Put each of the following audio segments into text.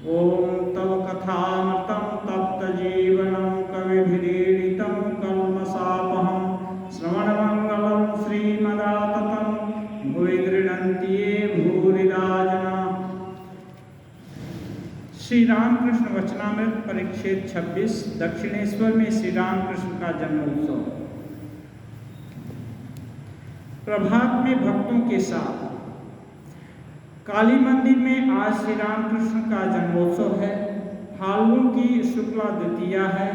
ओम तव कथामृतं तप्तजीवनं कविभिरीडितं कल्मषापहं श्रवणमङ्गलं श्रीमदाततं भुवि गृह्णन्ति ये भूरिदा जना। श्री रामकृष्ण वचनामृत परिच्छेद 26 दक्षिणेश्वर में श्री रामकृष्ण का जन्मोत्सव। प्रभात में भक्तों के साथ काली मंदिर में आज श्री रामकृष्ण का जन्मोत्सव है। फाल्गुन की शुक्ला द्वितीया है।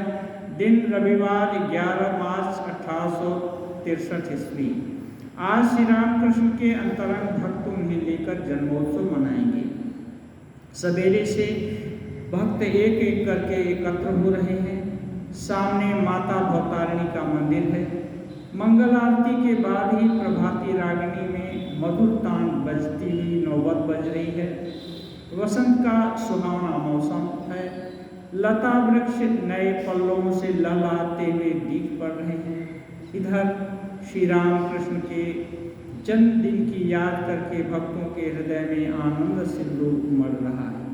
दिन रविवार 11 मार्च 1863 ईस्वी। आज श्री रामकृष्ण के अंतरंग भक्त उन्हें लेकर जन्मोत्सव मनाएंगे। सवेरे से भक्त एक एक करके एकत्र हो रहे हैं। सामने माता भवतारिणी का मंदिर है। मंगल आरती के बाद ही प्रभाती रागिनी में मधुर तान बजती हुई नौबत बज रही है। वसंत का सुहावना मौसम है। लता वृक्ष नए पल्लों से लहलहाते हुए दिख पड़ रहे हैं। इधर श्री रामकृष्ण के जन्मदिन की याद करके भक्तों के हृदय में आनंद सिंधु उमड़ रहा है।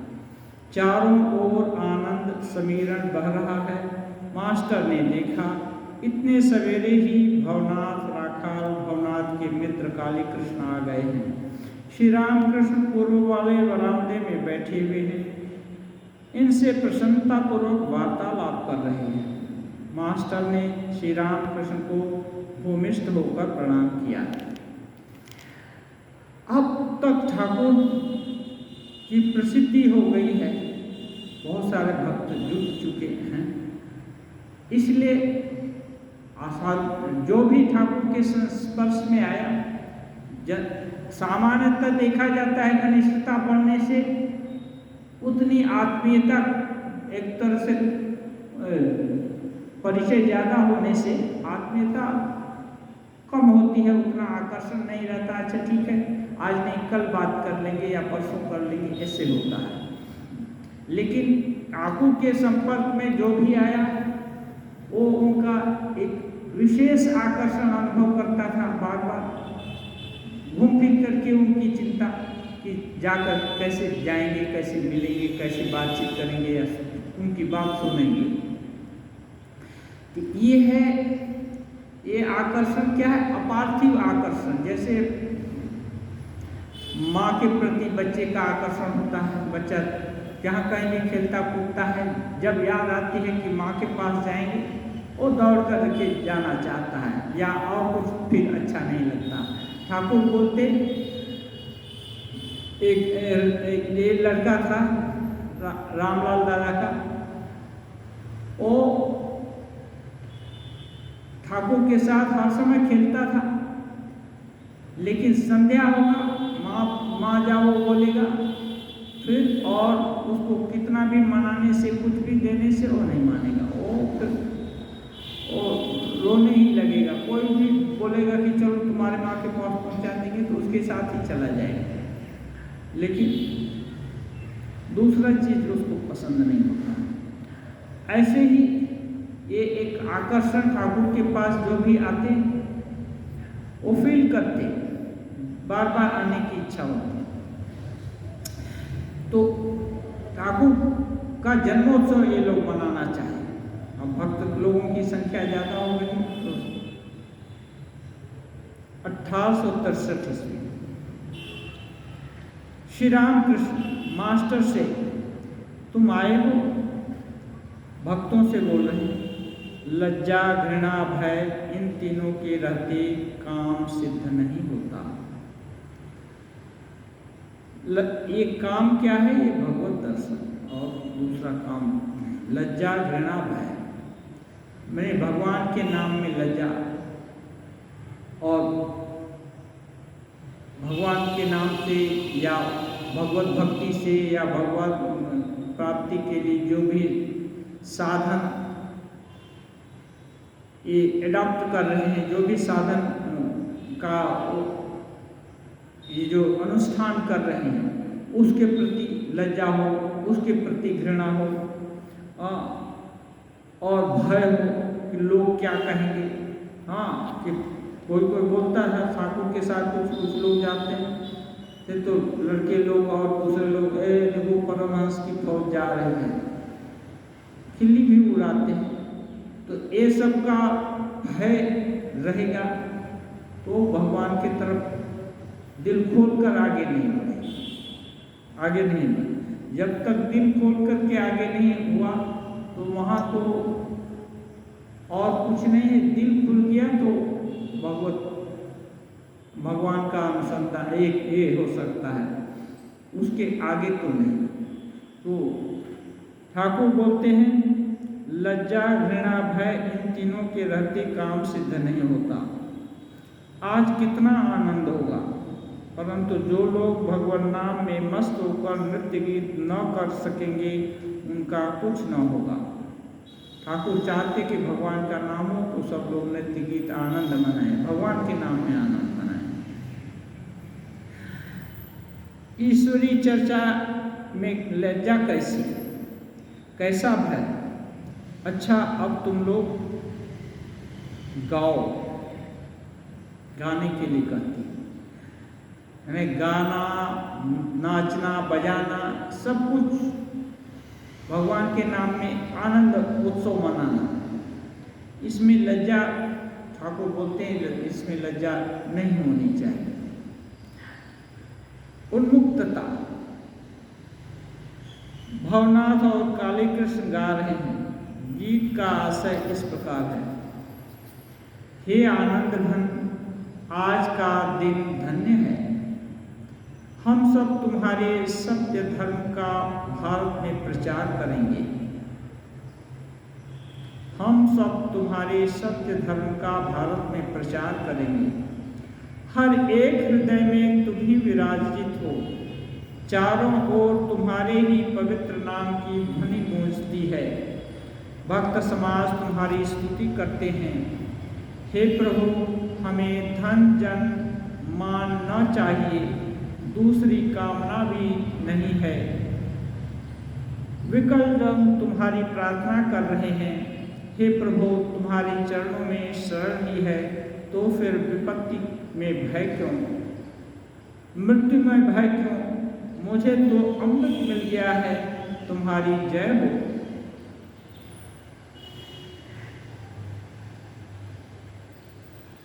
चारों ओर आनंद समीरण बह रहा है। मास्टर ने देखा इतने सवेरे ही भवनाथ राखाल भवनाथ के मित्र काली कृष्ण आ गए हैं। श्री रामकृष्ण पूर्व वाले वरामदे में बैठे हुए हैं। इनसे प्रसन्नतापूर्वक वार्तालाप कर रहे हैं। मास्टर ने श्री रामकृष्ण को भूमिष्ठ होकर प्रणाम किया। अब तक ठाकुर की प्रसिद्धि हो गई है। बहुत सारे भक्त जुट चुके हैं। इसलिए जो भी ठाकुर के संस्पर्श में आया, सामान्यतः देखा जाता है घनिष्ठता बढ़ने से उतनी आत्मीयता, एक तरह से परिचय ज़्यादा होने से आत्मीयता कम होती है, उतना आकर्षण नहीं रहता। अच्छा ठीक है, आज नहीं कल बात कर लेंगे या परसों कर लेंगे, ऐसे होता है। लेकिन ठाकुर के संपर्क में जो भी आया वो उनका एक विशेष आकर्षण अनुभव करता था। बार बार घूम फिर करके उनकी चिंता कि जाकर कैसे जाएंगे, कैसे मिलेंगे, कैसे बातचीत करेंगे या उनकी बात सुनेंगे। तो ये है, ये आकर्षण क्या है? अपार्थिव आकर्षण। जैसे माँ के प्रति बच्चे का आकर्षण होता है। बच्चा जहाँ कहीं भी खेलता कूदता है, जब याद आती है कि माँ के पास जाएंगे वो दौड़ कर के जाना चाहता है, या और कुछ फिर अच्छा नहीं लगता। ठाकुर बोलते एक लड़का था रामलाल दादा का, वो ठाकुर के साथ हर समय खेलता था, लेकिन संध्या होगा माँ जाओ बोलेगा फिर, और उसको कितना भी मनाने से, कुछ भी देने से वो नहीं मानेगा। वो फिर रोने ही लगेगा। कोई भी बोलेगा कि चलो तुम्हारे माँ के पास पहुँचा देंगे तो उसके साथ ही चला जाएगा, लेकिन दूसरा चीज़ उसको पसंद नहीं होता। ऐसे ही ये एक आकर्षण ठाकुर के पास जो भी आते वो फील करते, बार बार आने की इच्छा होती। तो ठाकुर का जन्मोत्सव ये लोग मनाना चाहें। अब भक्त लोगों की संख्या ज़्यादा हो गई तो 1863 ईस्वी श्री रामकृष्ण मास्टर से, तुम आए हो, भक्तों से बोल रहे हैं। लज्जा घृणा भय इन तीनों के रहते काम सिद्ध नहीं होता। ये काम क्या है? ये भगवत दर्शन, और दूसरा काम लज्जा घृणा भय। मैंने भगवान के नाम में लज्जा, और भगवान के नाम से या भगवत भक्ति से या भगवत प्राप्ति के लिए जो भी साधन ये एडॉप्ट कर रहे हैं, जो भी साधन का ये जो अनुष्ठान कर रहे हैं, उसके प्रति लज्जा हो, उसके प्रति घृणा हो, और भय हो कि लोग क्या कहेंगे। हाँ, कि कोई बोलता है ठाकुर के साथ कुछ लोग जाते हैं थे तो लड़के लोग और दूसरे लोग देखो परमहंस की फौज जा रहे हैं, खिल्ली भी उड़ाते हैं। तो ये सब का भय रहेगा तो भगवान की तरफ दिल खोल कर आगे नहीं बढ़े, आगे नहीं बढ़े। जब तक दिल खोल करके आगे नहीं हुआ तो वहाँ तो और कुछ नहीं है। दिल खुल गया तो भगवान का अनुसंधान एक ये हो सकता है, उसके आगे तो नहीं। तो ठाकुर बोलते हैं लज्जा घृणा भय इन तीनों के रहते काम सिद्ध नहीं होता। आज कितना आनंद होगा, परंतु जो लोग भगवान नाम में मस्त होकर नृत्य गीत न कर सकेंगे उनका कुछ न होगा। ठाकुर चाहते कि भगवान का नाम हो तो सब लोग नृत्य गीत आनंद मनाएं, भगवान के नाम में आनंद मनाएं। ईश्वरीय चर्चा में लज्जा कैसी, कैसा भय। अच्छा अब तुम लोग गाओ, गाने के लिए कहती है, गाना नाचना बजाना सब कुछ भगवान के नाम में आनंद उत्सव मनाना, इसमें लज्जा ठाकुर बोलते हैं इसमें लज्जा नहीं होनी चाहिए। उन्मुक्तता। भवनाथ और काली कृष्ण गा रहे हैं। गीत का आशय इस प्रकार है, हे आनंद घन आज का दिन धन्य है, हम सब तुम्हारे सत्य धर्म का भारत में प्रचार करेंगे। हम सब तुम्हारे सत्य धर्म का भारत में प्रचार करेंगे। हर एक हृदय में तुम ही विराजित हो, चारों ओर तुम्हारे ही पवित्र नाम की ध्वनि गूंजती है। भक्त समाज तुम्हारी स्तुति करते हैं। हे प्रभु हमें धन जन मान न चाहिए, दूसरी कामना भी नहीं है। विकल जन तुम्हारी प्रार्थना कर रहे हैं। हे प्रभु तुम्हारे चरणों में शरण ही है, तो फिर विपत्ति में भय क्यों, मृत्यु में भय क्यों। मुझे तो अमृत मिल गया है, तुम्हारी जय हो।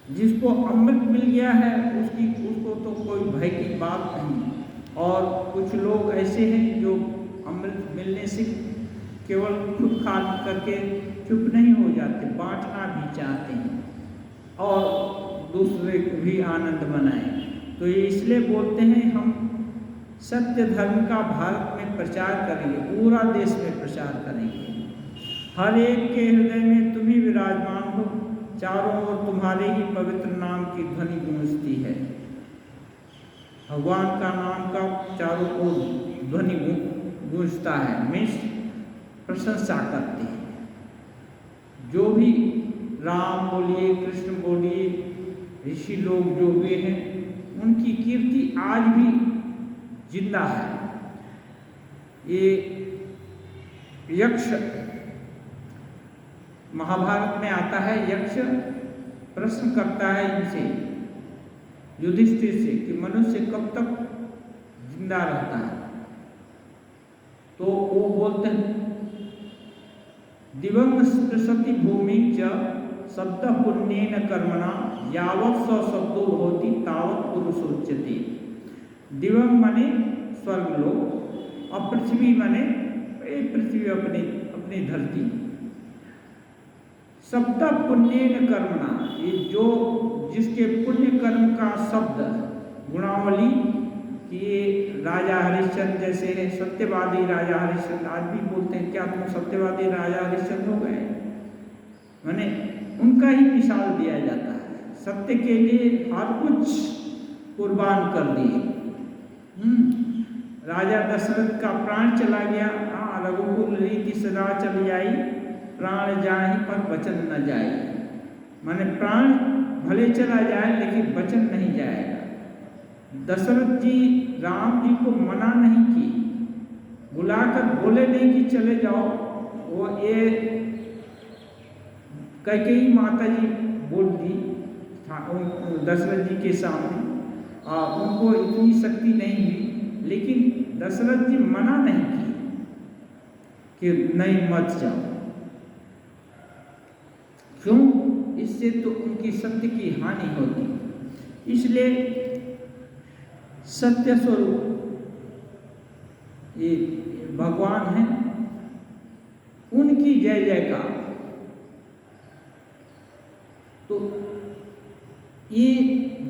जिसको अमृत मिल गया है उसको तो कोई भय की बात नहीं। और कुछ लोग ऐसे हैं जो अमृत मिलने से केवल खुद खा करके चुप नहीं हो जाते, बांटना भी चाहते हैं और दूसरे को भी आनंद मनाएं। तो ये इसलिए बोलते हैं हम सत्य धर्म का भारत में प्रचार करेंगे, पूरा देश में प्रचार करेंगे। हर एक के हृदय में तुम ही विराजमान हो, चारों ओर तुम्हारे ही पवित्र नाम की ध्वनि गूंजती है। भगवान का नाम का चारों ओर ध्वनि गूंजता है, मीन्स प्रशंसा करते हैं। जो भी राम बोलिए कृष्ण बोलिए ऋषि लोग जो हुए हैं उनकी कीर्ति आज भी जिंदा है। ये यक्ष महाभारत में आता है, यक्ष प्रश्न करता है इनसे युधिष्ठिर से कि मनुष्य कब तक जिंदा रहता है। तो वो बोलते हैं दिवंग स्पृशति भूमि च शब्द पुण्येन कर्मणा यावत् स शब्दो भवति तावत् पुरुषोच्यते। दिवंग माने स्वर्ग लोक और पृथ्वी माने पृथ्वी अपनी धरती। शब्द पुण्येन कर्मणा, ये जो जिसके पुण्य कर्म का शब्द गुणावली कि ये राजा हरिश्चंद्र जैसे हैं, सत्यवादी राजा हरिश्चंद्र आज भी बोलते हैं क्या तुम सत्यवादी राजा हरिश्चंद्र हो गए, माने उनका ही मिसाल दिया जाता है। सत्य के लिए हर कुछ कुर्बान कर दिए। राजा दशरथ का प्राण चला गया, रघुकुल रीति सदा चली आई, प्राण जाए पर वचन न जाए। माने प्राण भले चला जाए लेकिन वचन नहीं जाएगा। दशरथ जी राम जी को मना नहीं की, बुलाकर बोले नहीं कि चले जाओ। वो ये कैकेयी माता जी बोल दी दशरथ जी के सामने उनको इतनी शक्ति नहीं हुई, लेकिन दशरथ जी मना नहीं किए कि नहीं मत जाओ। क्यों? इससे तो उनकी सत्य की हानि होती। इसलिए सत्य स्वरूप ये भगवान हैं, उनकी जय जयकार। तो ये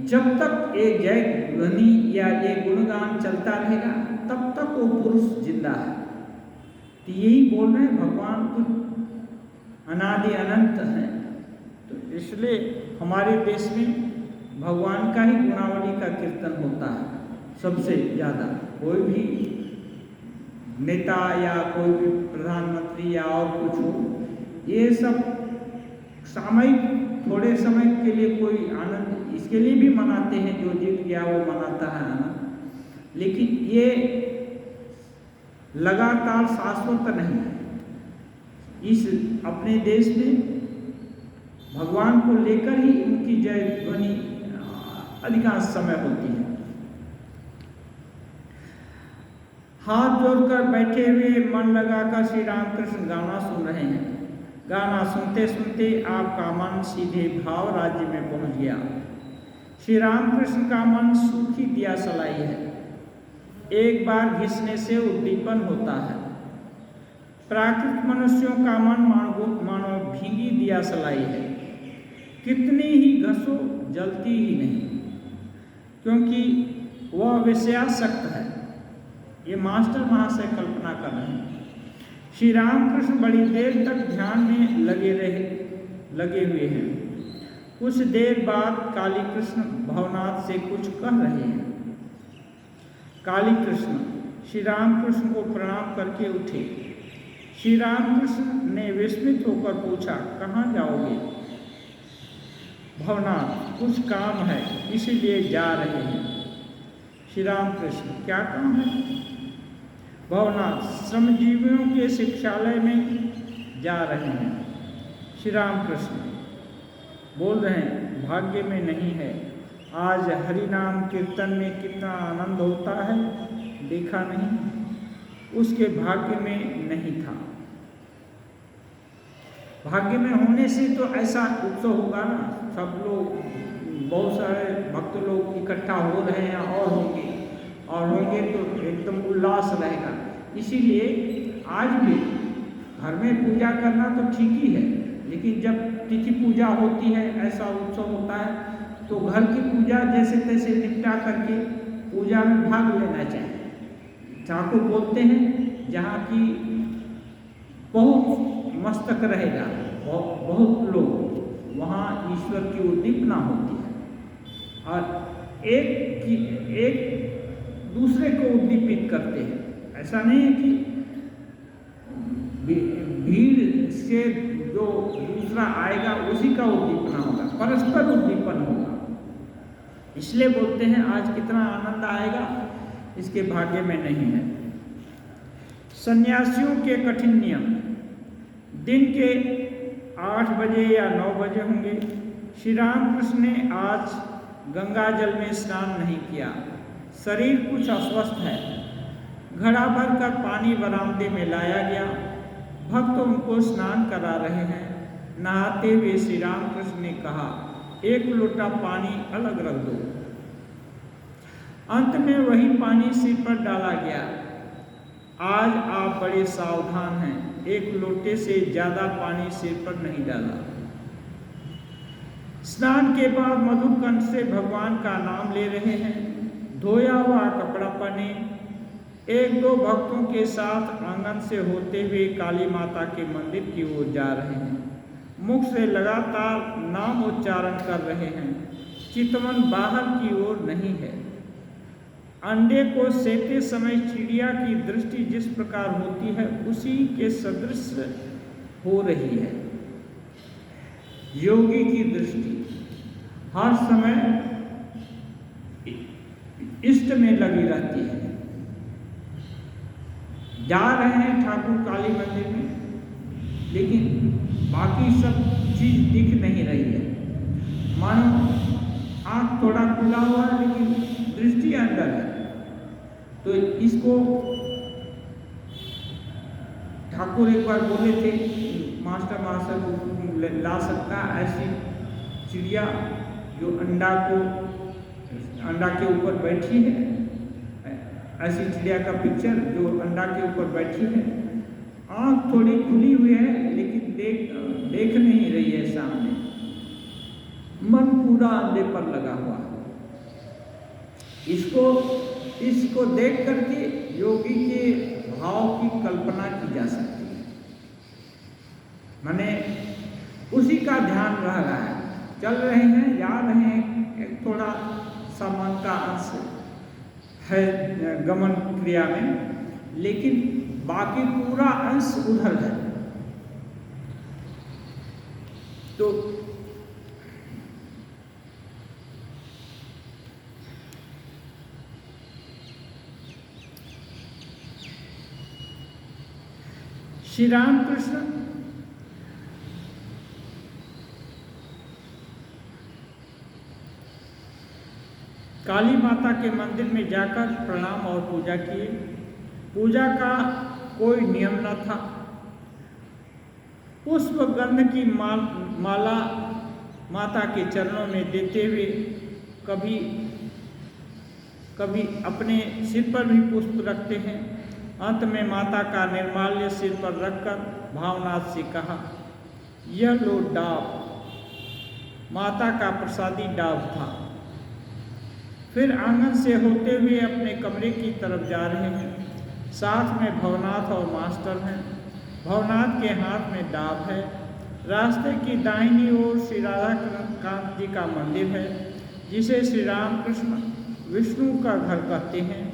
जब तक एक जय ध्वनि या ये गुणगान चलता रहेगा तब तक वो पुरुष जिंदा है। तो यही बोल रहे हैं भगवान तो अनादि अनंत हैं। तो इसलिए हमारे देश में भगवान का ही गुणावली का कीर्तन होता है सबसे ज़्यादा। कोई भी नेता या कोई भी प्रधानमंत्री या और कुछ हो, ये सब सामयिक थोड़े समय के लिए कोई आनंद इसके लिए भी मनाते हैं, जो जीत गया वो मनाता है आनंद, लेकिन ये लगातार शाश्वत नहीं है। इस अपने देश में भगवान को लेकर ही उनकी जय ध्वनि अधिकांश समय होती है। हाथ जोड़कर बैठे हुए मन लगाकर श्री रामकृष्ण गाना सुन रहे हैं। गाना सुनते सुनते आपका मन सीधे भाव राज्य में पहुंच गया। श्री रामकृष्ण का मन सूखी दिया सलाई है, एक बार घिसने से उद्दीपन होता है। प्राकृतिक मनुष्यों का मन मानो भीगी दिया सलाई है, कितनी ही घसो जलती ही नहीं, क्योंकि वह विषयासक्त है। ये मास्टर महाशय कल्पना कर रहे हैं। श्री रामकृष्ण बड़ी देर तक ध्यान में लगे हुए हैं। कुछ देर बाद काली कृष्ण भवनाथ से कुछ कह रहे हैं। काली कृष्ण श्री रामकृष्ण को प्रणाम करके उठे। श्री रामकृष्ण ने विस्मित होकर पूछा, कहाँ जाओगे? भवनाथ, कुछ काम है इसीलिए जा रहे हैं। श्री रामकृष्ण, क्या काम है? भवनाथ, श्रमजीवियों के शिक्षालय में जा रहे हैं। श्री रामकृष्ण बोल रहे हैं, भाग्य में नहीं है। आज हरि नाम कीर्तन में कितना आनंद होता है, देखा नहीं? उसके भाग्य में नहीं था। भाग्य में होने से तो ऐसा उत्सव होगा ना, सब लोग, बहुत सारे भक्त लोग इकट्ठा हो रहे हैं और होंगे तो एकदम उल्लास रहेगा। इसीलिए आज भी घर में पूजा करना तो ठीक ही है, लेकिन जब तिथि पूजा होती है, ऐसा उत्सव होता है, तो घर की पूजा जैसे तैसे निपटा करके पूजा में भाग लेना चाहिए। ठाकुर बोलते हैं, जहाँ की बहुत मस्तक रहेगा, बहुत लोग, वहाँ ईश्वर की उद्दीपना होती है और एक दूसरे को उद्दीपित करते हैं। ऐसा नहीं है कि भीड़ से जो दूसरा आएगा उसी का उद्दीपना होगा, परस्पर उद्दीपन होगा। इसलिए बोलते हैं आज कितना आनंद आएगा, इसके भाग्य में नहीं है। सन्यासियों के कठिन नियम। दिन के 8 बजे या 9 बजे होंगे। श्री रामकृष्ण ने आज गंगा जल में स्नान नहीं किया। शरीर कुछ अस्वस्थ है। घड़ा भर कर पानी बरामदे में लाया गया। भक्त उनको स्नान करा रहे हैं। नहाते हुए श्री रामकृष्ण ने कहा, एक लोटा पानी अलग रख दो। अंत में वही पानी सिर पर डाला गया। आज आप बड़े सावधान हैं, एक लोटे से ज्यादा पानी सिर पर नहीं डाला। स्नान के बाद मधुर कंठ से भगवान का नाम ले रहे हैं। धोया हुआ कपड़ा पहने 1-2 भक्तों के साथ आंगन से होते हुए काली माता के मंदिर की ओर जा रहे हैं। मुख से लगातार नाम उच्चारण कर रहे हैं। चितवन बाहर की ओर नहीं है। अंडे को सेते समय चिड़िया की दृष्टि जिस प्रकार होती है, उसी के सदृश हो रही है। योगी की दृष्टि हर समय इष्ट में लगी रहती है। जा रहे हैं ठाकुर काली मंदिर में, लेकिन बाकी सब चीज दिख नहीं रही है। मानो आँख थोड़ा खुला हुआ है, लेकिन दृष्टि अंदर है। तो इसको ठाकुर एक बार बोले थे, मास्टर ला सकता ऐसी चिड़िया जो अंडा के ऊपर बैठी है, ऐसी चिड़िया का पिक्चर जो अंडा के ऊपर बैठी है, आँख थोड़ी खुली हुई है लेकिन देख नहीं रही है सामने, मन पूरा अंधे पर लगा हुआ है। इसको देख करके योगी के भाव की कल्पना की जा सकती है, माने उसी का ध्यान रह रहा है, चल रहे हैं, जा रहे हैं, एक थोड़ा सा मन का अंश है गमन क्रिया में, लेकिन बाकी पूरा अंश उधर है। तो श्री रामकृष्ण काली माता के मंदिर में जाकर प्रणाम और पूजा किए। पूजा का कोई नियम न था। पुष्प गंध की माला माता के चरणों में देते हुए कभी अपने सिर पर भी पुष्प रखते हैं। अंत में माता का निर्माल्य सिर पर रखकर भावनाथ से कहा, यह लो डाब। माता का प्रसादी डाब था। फिर आंगन से होते हुए अपने कमरे की तरफ जा रहे हैं। साथ में भवनाथ और मास्टर हैं। भवनाथ के हाथ में डाब है। रास्ते की दाहिनी ओर श्री राधा कांत जी का मंदिर है, जिसे श्री रामकृष्ण विष्णु का घर कहते हैं।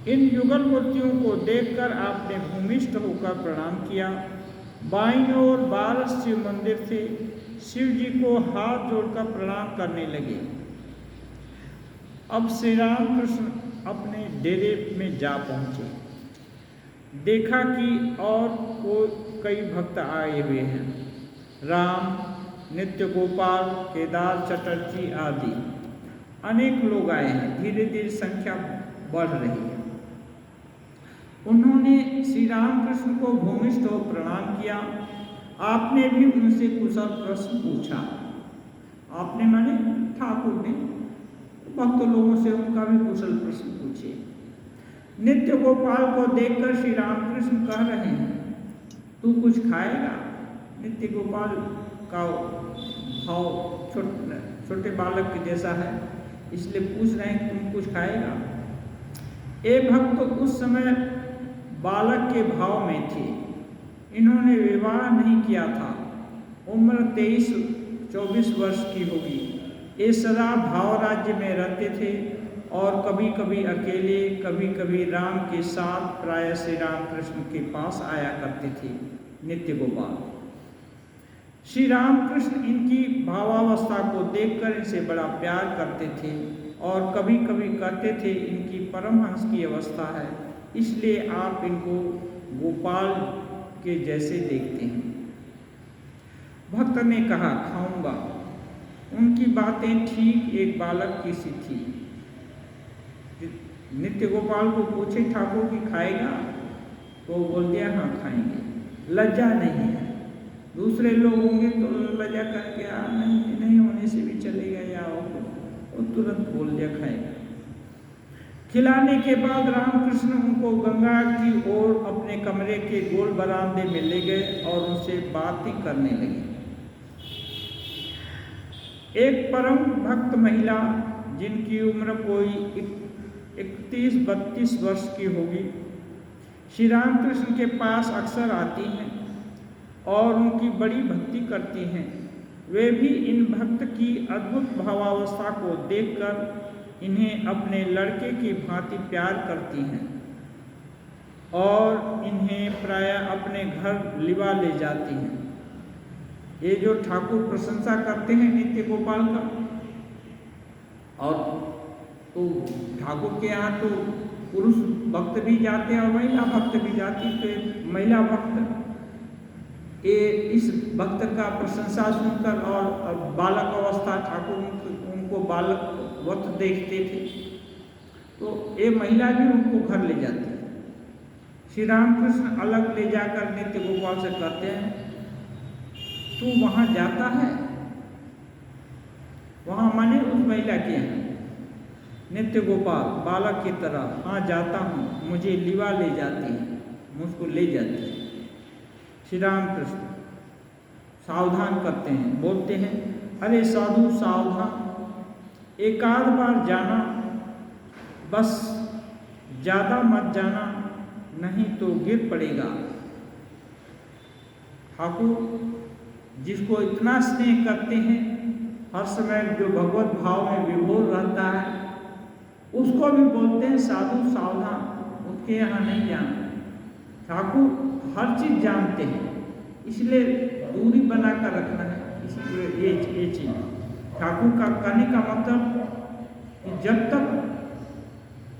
इन युगल मूर्तियों को देखकर आपने भूमिष्ठ होकर प्रणाम किया। बाईं ओर बारस शिव मंदिर थे। शिव जी को हाथ जोड़कर प्रणाम करने लगे। अब श्री रामकृष्ण अपने डेरे में जा पहुँचे। देखा कि और कई भक्त आए हुए हैं। राम, नित्य गोपाल, केदार चटर्जी आदि अनेक लोग आए हैं। धीरे धीरे संख्या बढ़ रही है। उन्होंने श्री रामकृष्ण को भूमिष्ठ हो प्रणाम किया। आपने भी उनसे कुशल प्रश्न पूछा। आपने माने ठाकुर ने भक्त लोगों से उनका भी कुशल प्रश्न पूछे। नित्य गोपाल को देखकर श्री रामकृष्ण कह रहे हैं, तू कुछ खाएगा? नित्य गोपाल का भाव छोटे बालक के जैसा है, इसलिए पूछ रहे हैं तुम कुछ खाएगा? एक भक्त तो उस समय बालक के भाव में थे। इन्होंने विवाह नहीं किया था। उम्र 23-24 वर्ष की होगी। ये सदा भाव राज्य में रहते थे और कभी कभी अकेले, कभी कभी राम के साथ प्राय श्री रामकृष्ण के पास आया करते थे। नित्य गोपाल श्री रामकृष्ण इनकी भावावस्था को देखकर इनसे बड़ा प्यार करते थे और कभी कभी कहते थे इनकी परमहंस की अवस्था है, इसलिए आप इनको गोपाल के जैसे देखते हैं। भक्त ने कहा, खाऊंगा। उनकी बातें ठीक एक बालक की सी थी। नित्य गोपाल को पूछे ठाकुर की खाएगा? तो बोल दिया हाँ खाएंगे। लज्जा नहीं है। दूसरे लोग होंगे तो लज्जा करके नहीं होने से भी चलेगा या और तुरंत बोल दिया खाएगा। खिलाने के बाद रामकृष्ण उनको गंगा की ओर अपने कमरे के गोल बरामदे में ले गए और उनसे बातें करने लगे। एक परम भक्त महिला, जिनकी उम्र कोई 31-32 वर्ष की होगी, श्री रामकृष्ण के पास अक्सर आती हैं और उनकी बड़ी भक्ति करती हैं। वे भी इन भक्त की अद्भुत भावावस्था को देखकर इन्हें अपने लड़के की भांति प्यार करती हैं और इन्हें प्राय अपने घर लिवा ले जाती हैं। ये जो ठाकुर प्रशंसा करते हैं नित्य गोपाल का, और तो ठाकुर के यहाँ तो पुरुष भक्त भी जाते हैं और महिला भक्त भी जाती। तो महिला भक्त ये इस भक्त का प्रशंसा सुनकर और बालक अवस्था ठाकुर उनको बालक वक्त देखते थे तो ये महिला भी उनको घर ले जाती है। श्री रामकृष्ण अलग ले जाकर नित्य गोपाल से कहते हैं, तू वहाँ जाता है? वहाँ माने उस महिला के हैं नित्य गोपाल बालक की तरह, हाँ जाता हूँ, मुझे लिवा ले जाती है, मुझको ले जाती है। श्री रामकृष्ण सावधान करते हैं, बोलते हैं, अरे साधु सावधान, एक आध बार जाना, बस ज़्यादा मत जाना, नहीं तो गिर पड़ेगा। ठाकुर जिसको इतना स्नेह करते हैं, हर समय जो भगवत भाव में विभोर रहता है, उसको भी बोलते हैं साधु सावधान, उसके यहाँ नहीं जाना। ठाकुर हर चीज़ जानते हैं, इसलिए दूरी बनाकर रखना है। इसलिए ये चीज़ ठाकुर का कहने का मतलब कि जब तक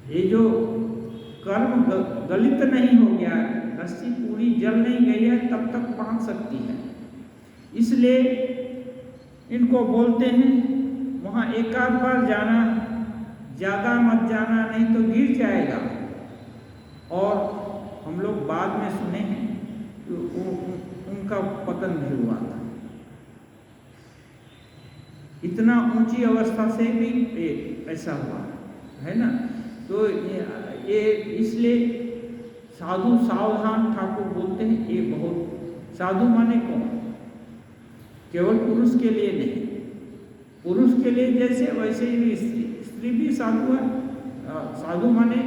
ये जो कर्म गलित नहीं हो गया, रस्सी पूरी जल नहीं गई है, तब तक बांध सकती है। इसलिए इनको बोलते हैं वहाँ एक आध बार जाना, ज़्यादा मत जाना, नहीं तो गिर जाएगा। और हम लोग बाद में सुने हैं कि उनका पतन भी हुआ था। इतना ऊंची अवस्था से भी ऐसा हुआ है ना। तो ये इसलिए साधु सावधान ठाकुर बोलते हैं। ये बहुत साधु माने कौन? केवल पुरुष के लिए नहीं, पुरुष के लिए जैसे वैसे ही स्त्री भी साधु है। साधु माने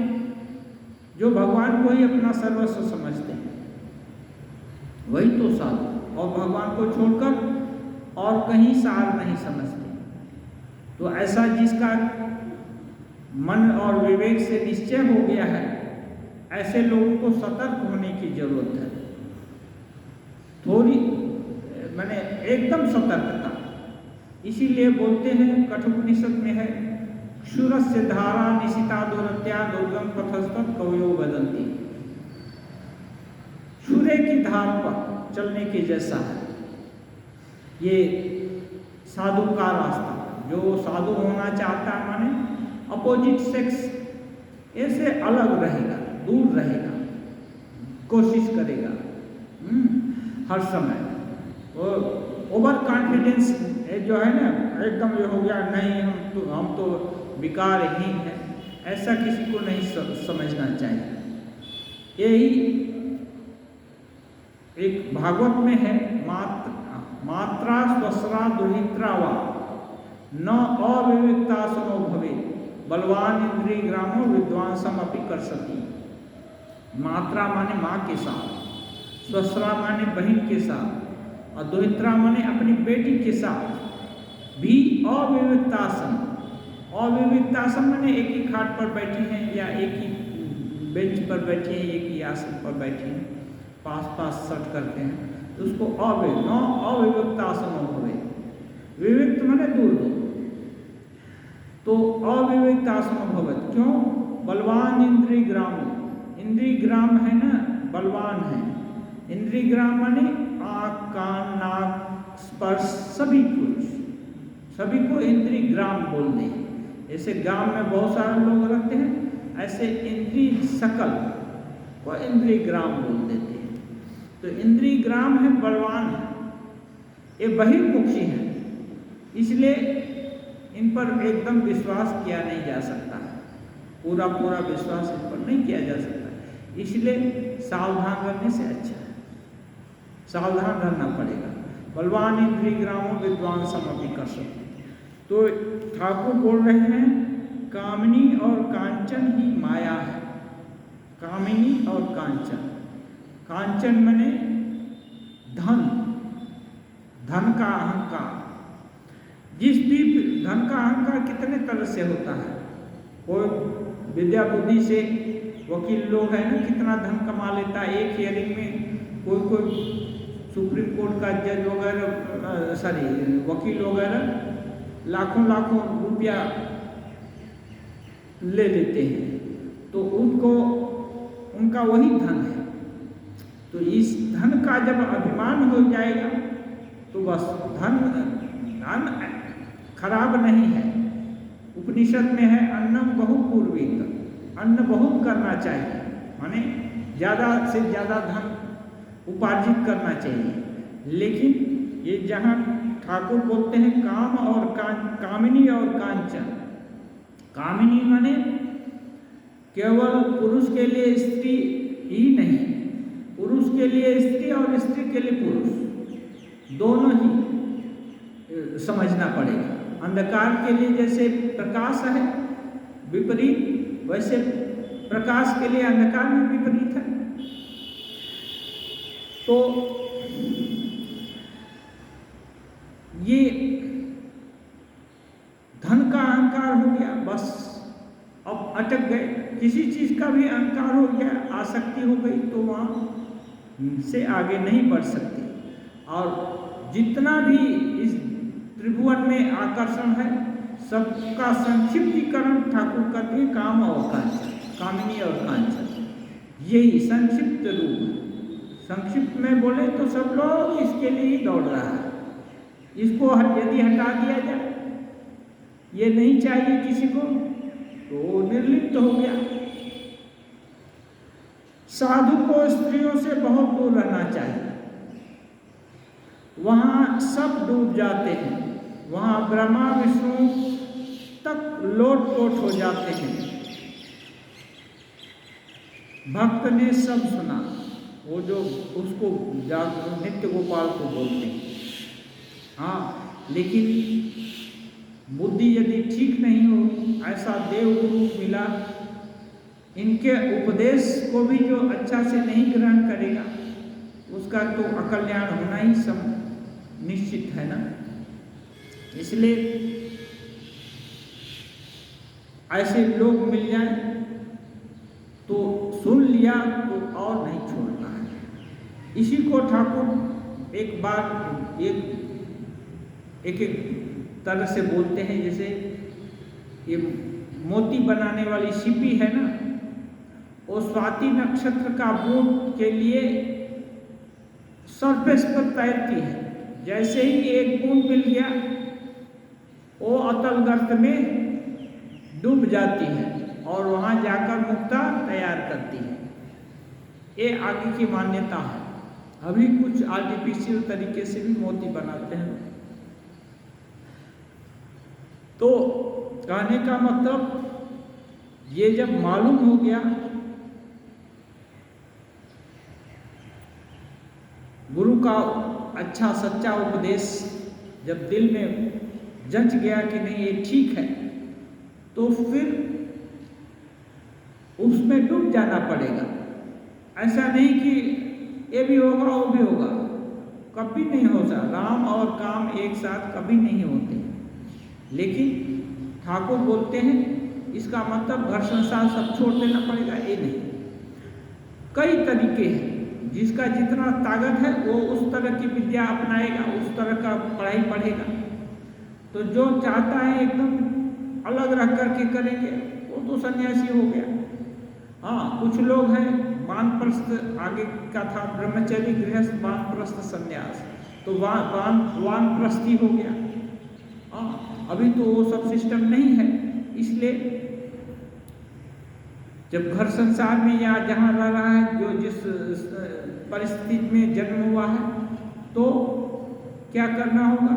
जो भगवान को ही अपना सर्वस्व समझते हैं, वही तो साधु, और भगवान को छोड़कर और कहीं सार नहीं समझते। तो ऐसा जिसका मन और विवेक से निश्चय हो गया है, ऐसे लोगों को सतर्क होने की जरूरत है। थोड़ी माने एकदम सतर्कता। इसीलिए बोलते हैं, कठोपनिषद में है, क्षुरस्य धारा निशिता दुरत्या दुर्गम पथस्तत् कवयो वदन्ति। सूर्य की धार पर चलने के जैसा है ये साधु का रास्ता। जो साधु होना चाहता है, माने अपोजिट सेक्स, ऐसे अलग रहेगा, दूर रहेगा, कोशिश करेगा हर समय। ओवर कॉन्फिडेंस जो है ना, एकदम ये हो गया, नहीं हम तो विकारहीन है, ऐसा किसी को नहीं समझना चाहिए। यही एक भागवत में है, मात्रा स्वस्रा दुहित्रा वा न अविवेकता सुनो भवे बलवान इंद्रिय ग्रामो विद्वांसम अपि कर सकी। मात्रा माने माँ के साथ, स्वस्रा माने बहन के साथ, और दुहित्रा माने अपनी बेटी के साथ भी अविवेकतासन। अविवेकतासन माने एक ही खाट पर बैठी हैं, या एक ही बेंच पर बैठी हैं, एक ही आसन पर बैठी हैं, पास सट करते हैं, तो उसको अविवेकतासन भवे। विवेक माने दूर दूर, तो अविवेकतासन भवत। क्यों? बलवान इंद्रिय ग्राम, इंद्रिय ग्राम है ना, बलवान है। इंद्रिय ग्राम माने आँख, कान, नाक, स्पर्श, सभी को इंद्रिय ग्राम बोल दें। जैसे गांव में बहुत सारे लोग रहते हैं, ऐसे इंद्रिय सकल को इंद्रिय ग्राम बोल देते हैं। तो इंद्रिय ग्राम है, बलवान है, ये बहिर्मुखी है, इसलिए इन पर एकदम विश्वास किया नहीं जा सकता है। पूरा विश्वास इन पर नहीं किया जा सकता, इसलिए सावधान रहने से अच्छा है, सावधान रहना पड़ेगा। बलवान इंद्रिय ग्रामों विद्वान समपि कर सकते। तो ठाकुर बोल रहे हैं, कामिनी और कांचन ही माया है। कामिनी और कांचन, कांचन माने धन, धन का अहंकार। जिस भी धन का अहंकार कितने तरह से होता है। कोई विद्या बुद्धि से वकील लोग हैं ना, कितना धन कमा लेता है एक हियरिंग में। कोई सुप्रीम कोर्ट का जज वगैरह, वकील वगैरह लाखों रुपया ले लेते हैं, तो उनका वही धन है। तो इस धन का जब अभिमान हो जाएगा, तो बस धन खराब नहीं है। उपनिषद में है, अन्नम बहुपूर्वी, अन्न बहुत करना चाहिए, माने ज़्यादा से ज़्यादा धन उपार्जित करना चाहिए। लेकिन ये जहाँ ठाकुर बोलते हैं काम और कामिनी और कांचन, कामिनी माने केवल पुरुष के लिए स्त्री ही नहीं, पुरुष के लिए स्त्री और स्त्री के लिए पुरुष, दोनों ही समझना पड़ेगा। अंधकार के लिए जैसे प्रकाश है विपरीत, वैसे प्रकाश के लिए अंधकार में विपरीत है। तो ये धन का अहंकार हो गया, बस अब अटक गए। किसी चीज का भी अहंकार हो गया, आसक्ति हो गई, तो वहां से आगे नहीं बढ़ सकते। और जितना भी इस त्रिभुवन में आकर्षण है, सबका संक्षिप्तीकरण ठाकुर करते हैं काम और कांचन, कामिनी और कांचन, यही संक्षिप्त रूप है। संक्षिप्त में बोले तो सब लोग इसके लिए ही दौड़ रहा है। इसको यदि हटा दिया जाए, ये नहीं चाहिए किसी को, तो निर्लिप्त हो गया। साधु को स्त्रियों से बहुत दूर रहना चाहिए, वहां सब डूब जाते हैं, वहां ब्रह्मा विष्णु तक लोट-पोट हो जाते हैं। भक्त ने सब सुना, वो जो उसको नित्य गोपाल को बोलते हैं। हाँ, लेकिन बुद्धि यदि ठीक नहीं हो, ऐसा देव गुरु मिला, इनके उपदेश को भी जो अच्छा से नहीं ग्रहण करेगा, उसका तो अकल्याण होना ही सब निश्चित है ना। इसलिए ऐसे लोग मिल जाए तो सुन लिया तो और नहीं छोड़ना है। इसी को ठाकुर एक बार एक तरह से बोलते हैं, जैसे ये मोती बनाने वाली सीपी है ना, वो स्वाति नक्षत्र का बूंद के लिए सरफेस पर तैरती है। जैसे ही एक बूंद मिल गया, वो अतल गर्त में डूब जाती है और वहां जाकर मुक्ता तैयार करती है। ये आगे की मान्यता है। अभी कुछ आर्टिफिशियल तरीके से भी मोती बनाते हैं। तो कहने का मतलब, ये जब मालूम हो गया, गुरु का अच्छा सच्चा उपदेश जब दिल में जंच गया कि नहीं ये ठीक है, तो फिर उसमें डूब जाना पड़ेगा। ऐसा नहीं कि ये भी होगा वो भी होगा, कभी नहीं हो सकता। राम और काम एक साथ कभी नहीं होते। लेकिन ठाकुर बोलते हैं इसका मतलब घर संसार सब छोड़ देना पड़ेगा, ये नहीं। कई तरीके हैं, जिसका जितना ताकत है वो उस तरह की विद्या अपनाएगा, उस तरह का पढ़ाई पढ़ेगा। तो जो चाहता है एकदम अलग रह करके करेंगे, वो तो सन्यासी हो गया। हाँ, कुछ लोग हैं वानप्रस्थ, आगे का था ब्रह्मचर्य गृहस्थ वानप्रस्थ संन्यास, तो वानप्रस्थी हो गया। हाँ, अभी तो वो सब सिस्टम नहीं है। इसलिए जब घर संसार में या जहाँ रह रहा है, जो जिस परिस्थिति में जन्म हुआ है, तो क्या करना होगा?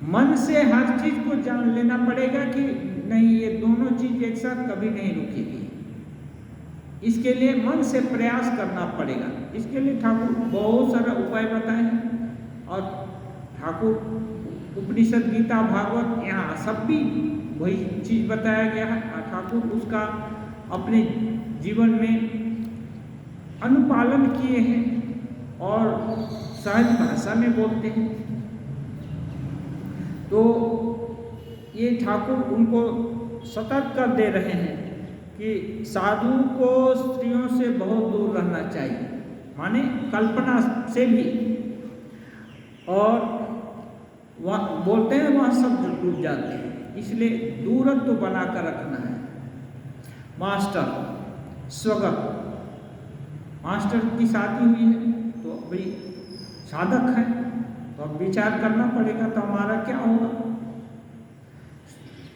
मन से हर चीज को जान लेना पड़ेगा कि नहीं, ये दोनों चीज एक साथ कभी नहीं रुकेगी। इसके लिए मन से प्रयास करना पड़ेगा। इसके लिए ठाकुर बहुत सारा उपाय बताए हैं, और ठाकुर उपनिषद, गीता, भागवत, यहाँ सब भी वही चीज बताया गया है। ठाकुर उसका अपने जीवन में अनुपालन किए हैं और सहज भाषा में बोलते हैं। तो ये ठाकुर उनको सतर्क कर दे रहे हैं कि साधु को स्त्रियों से बहुत दूर रहना चाहिए, माने कल्पना से भी। और वहाँ बोलते हैं वहाँ सब डूब जाते हैं, इसलिए दूरत्व तो बना कर रखना है। मास्टर स्वगत, मास्टर की शादी हुई है तो भाई साधक है, तो अब विचार करना पड़ेगा तो हमारा क्या होगा।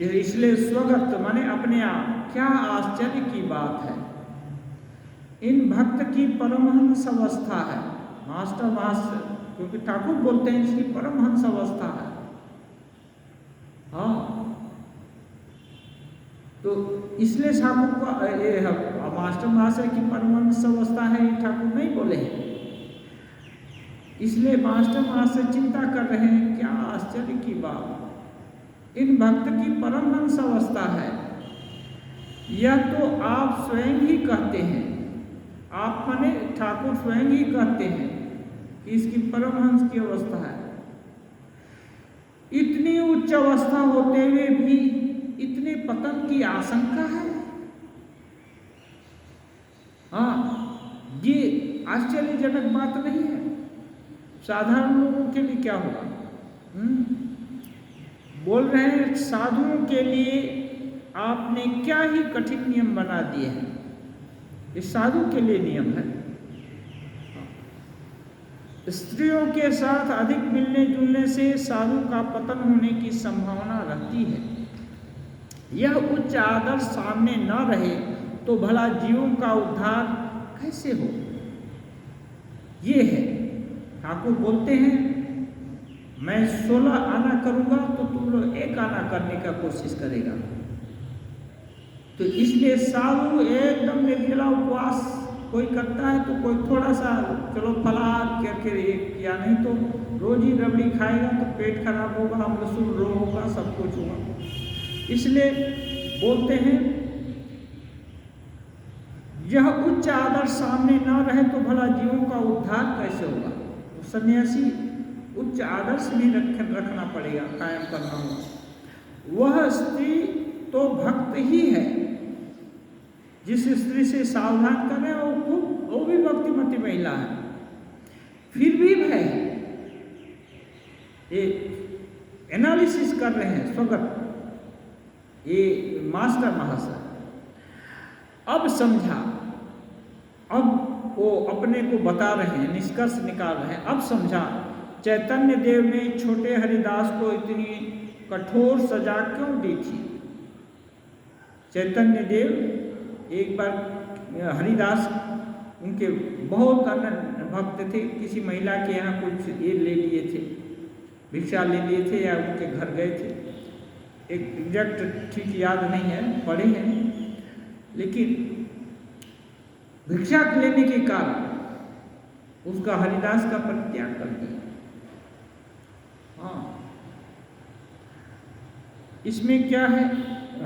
इसलिए स्वगत माने अपने आप। क्या आश्चर्य की बात है, इन भक्त की परमहंस अवस्था है। मास्टर मास्टर, क्योंकि ठाकुर बोलते हैं इसकी परमहंस अवस्था है। हाँ, तो इसलिए ठाकुर का मास्टर मास्टर की परमहंस अवस्था है, ये ठाकुर नहीं बोले हैं। इसलिए मास्टर मास्टर चिंता कर रहे हैं, क्या आश्चर्य की बात, इन भक्त की परमहंस अवस्था है। यह तो आप स्वयं ही कहते हैं, आप माने ठाकुर स्वयं ही कहते हैं कि इसकी परमहंस की अवस्था है। इतनी उच्च अवस्था होते हुए भी इतने पतन की आशंका है। हाँ, ये आश्चर्यजनक बात नहीं है। साधारण लोगों के लिए क्या होगा? बोल रहे हैं साधुओं के लिए आपने क्या ही कठिन नियम बना दिए हैं। ये साधु के लिए नियम है। स्त्रियों के साथ अधिक मिलने जुलने से साधु का पतन होने की संभावना रहती है। यह उच्च आदर्श सामने न रहे तो भला जीवों का उद्धार कैसे हो? ये है, ठाकुर बोलते हैं मैं 16 आना करूंगा तो तुम लोग 1 आना करने का कोशिश करेगा। तो इसलिए साधु एकदम निर्जला उपवास कोई करता है, तो कोई थोड़ा सा चलो फलाहार करके या नहीं तो रोज ही रबड़ी खाएगा तो पेट खराब होगा, मसूल रोग होगा, सब कुछ होगा। इसलिए बोलते हैं यह उच्च आदर्श सामने न रहे तो भला जीवों का उद्धार कैसे होगा? तो सन्यासी उच्च आदर्श भी रखना पड़ेगा, कायम करना होगा। वह स्त्री तो भक्त ही है, जिस स्त्री से सावधान करें वो भी भक्तिमती महिला है। फिर भी भाई ये एनालिसिस कर रहे हैं स्वगत, ये मास्टर महाशय। अब समझा, अब वो अपने को बता रहे हैं, निष्कर्ष निकाल रहे हैं। अब समझा चैतन्य देव ने छोटे हरिदास को इतनी कठोर सजा क्यों दी थी। चैतन्य देव एक बार हरिदास उनके बहुत अनन्य भक्त थे, किसी महिला के यहाँ कुछ ये ले लिए थे, भिक्षा ले लिए थे या उनके घर गए थे, एक एग्जैक्ट ठीक याद नहीं है, पढ़े हैं, लेकिन भिक्षा लेने के कारण उसका हरिदास का परित्याग कर दिया। हाँ, इसमें क्या है,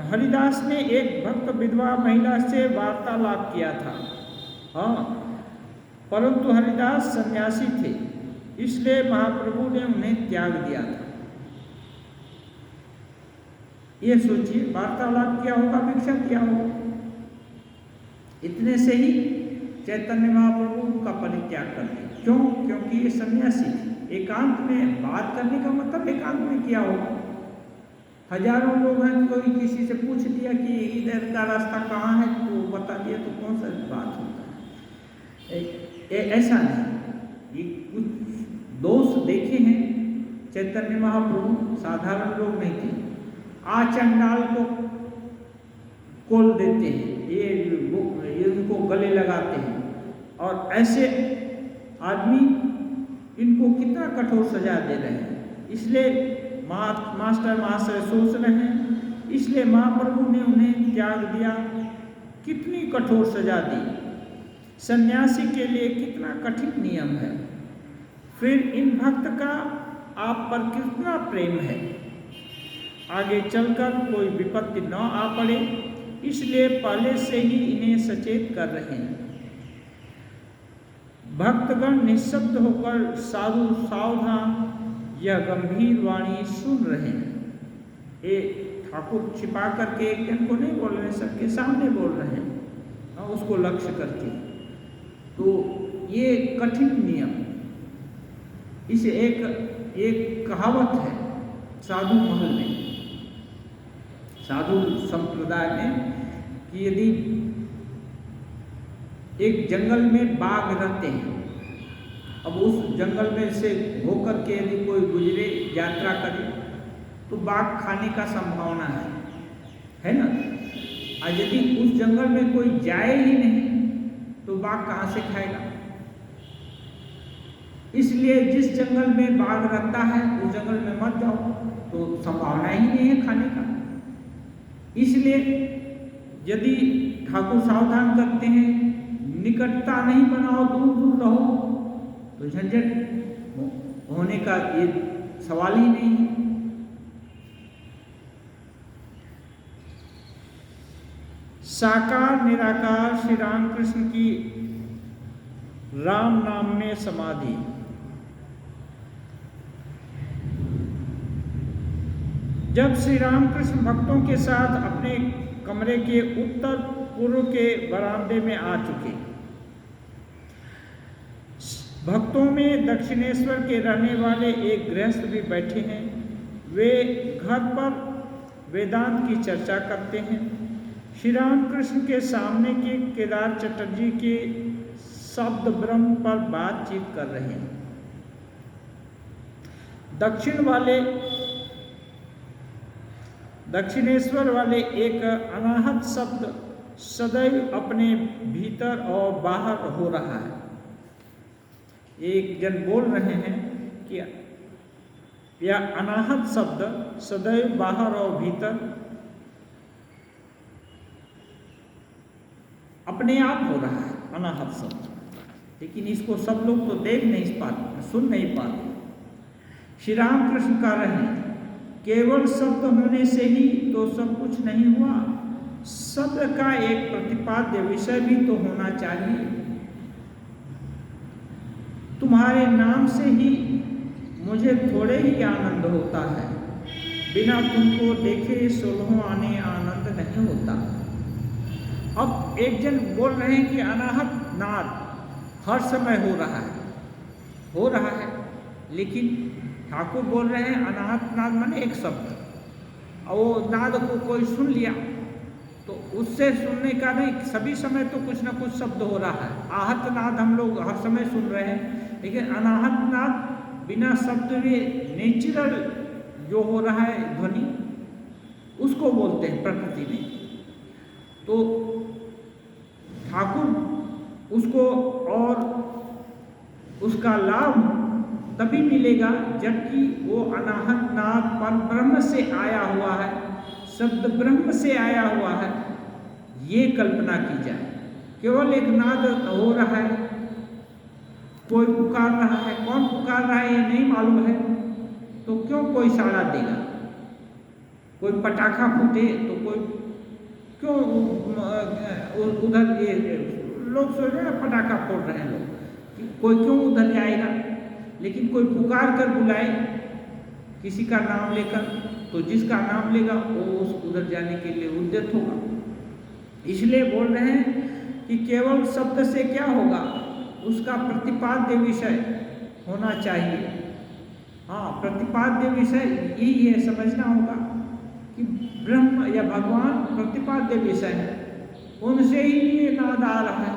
हरिदास ने एक भक्त विधवा महिला से वार्तालाप किया था। हाँ, परंतु हरिदास सन्यासी थे, इसलिए महाप्रभु ने उन्हें त्याग दिया था। ये सोचिए, वार्तालाप किया होगा, भिक्षा किया होगा, इतने से ही चैतन्य महाप्रभु उनका परित्याग कर दिया। क्यों? क्योंकि ये सन्यासी थे। एकांत में बात करने का मतलब एकांत में किया होगा। हजारों लोग हैं, कोई किसी से पूछ दिया कि इधर का रास्ता कहाँ है तो बता दिया, तो कौन सा बात होता है? ऐसा नहीं। ये कुछ दोष देखे हैं चैतन्य महाप्रभु, साधारण लोग नहीं थे। आचंडाल को कोल देते हैं, ये उनको गले लगाते हैं, और ऐसे आदमी इनको कितना कठोर सजा दे रहे हैं। इसलिए मास्टर महाशय सोच रहे हैं, इसलिए महाप्रभु ने उन्हें त्याग दिया। कितनी कठोर सजा दी, सन्यासी के लिए कितना कठिन नियम है। फिर इन भक्त का आप पर कितना प्रेम है, आगे चलकर कोई विपत्ति न आ पड़े, इसलिए पहले से ही इन्हें सचेत कर रहे हैं। भक्तगण निःशब्द होकर साधु सावधान यह गंभीर वाणी सुन रहे हैं। ये ठाकुर छिपा करके एक जन को नहीं बोल रहे, सबके सामने बोल रहे हैं, उसको लक्ष्य करके। तो ये कठिन नियम, इसे एक कहावत है साधु महल में, साधु संप्रदाय में, कि यदि एक जंगल में बाघ रहते हैं, अब उस जंगल में से होकर के यदि कोई गुजरे, यात्रा करे, तो बाघ खाने का संभावना है। है ना। और यदि उस जंगल में कोई जाए ही नहीं तो बाघ कहाँ से खाएगा। इसलिए जिस जंगल में बाघ रहता है उस जंगल में मत जाओ, तो संभावना ही नहीं है खाने का। इसलिए यदि ठाकुर सावधान करते हैं, निकटता नहीं बनाओ, दूर दूर रहो, तो झंझट होने का ये सवाल ही नहीं है। साकार निराकार श्री रामकृष्ण की राम नाम में समाधि। जब श्री रामकृष्ण भक्तों के साथ अपने कमरे के उत्तर पूर्व के बरामदे में आ चुके, भक्तों में दक्षिणेश्वर के रहने वाले एक गृहस्थ भी बैठे हैं। वे घर पर वेदांत की चर्चा करते हैं। श्री रामकृष्ण के सामने के केदार चटर्जी के शब्द ब्रह्म पर बातचीत कर रहे हैं। दक्षिणेश्वर वाले एक अनाहत शब्द सदैव अपने भीतर और बाहर हो रहा है। एक जन बोल रहे हैं कि यह अनाहत शब्द सदैव बाहर और भीतर अपने आप हो रहा है, अनाहत शब्द। लेकिन इसको सब लोग तो देख नहीं पाते, सुन नहीं पाते। श्री रामकृष्ण कह रहे हैं केवल शब्द होने से ही तो सब कुछ नहीं हुआ, शब्द का एक प्रतिपाद्य विषय भी तो होना चाहिए। तुम्हारे नाम से ही मुझे थोड़े ही आनंद होता है, बिना तुमको देखे 16 आने आनंद नहीं होता। अब एक जन बोल रहे हैं कि अनाहत नाद हर समय हो रहा है, लेकिन ठाकुर बोल रहे हैं अनाहत नाद माने एक शब्द, और वो नाद को कोई सुन लिया तो उससे सुनने का नहीं, सभी समय तो कुछ ना कुछ शब्द हो रहा है। आहत नाद हम लोग हर समय सुन रहे हैं, लेकिन अनाहत नाद बिना शब्द में नेचुरल जो हो रहा है ध्वनि, उसको बोलते हैं प्रकृति में। तो ठाकुर उसको और उसका लाभ तभी मिलेगा जबकि वो अनाहत नाद पर ब्रह्म से आया हुआ है, शब्द ब्रह्म से आया हुआ है, ये कल्पना की जाए। केवल एक नाद हो रहा है, कोई पुकार रहा है, कौन पुकार रहा है ये नहीं मालूम है, तो क्यों कोई साड़ा देगा। कोई पटाखा फूटे तो कोई क्यों उधर, ये लोग सोच रहे हैं पटाखा फोड़ रहे हैं लोग, कोई क्यों उधर जाएगा। लेकिन कोई पुकार कर बुलाए किसी का नाम लेकर, तो जिसका नाम लेगा वो उस उधर जाने के लिए उद्यत होगा। इसलिए बोल रहे हैं कि केवल शब्द से क्या होगा, उसका प्रतिपाद्य विषय होना चाहिए। हाँ, प्रतिपाद्य विषय यही है, समझना होगा कि ब्रह्म या भगवान प्रतिपाद्य विषय है, उनसे ही ये नाद आ रहा है,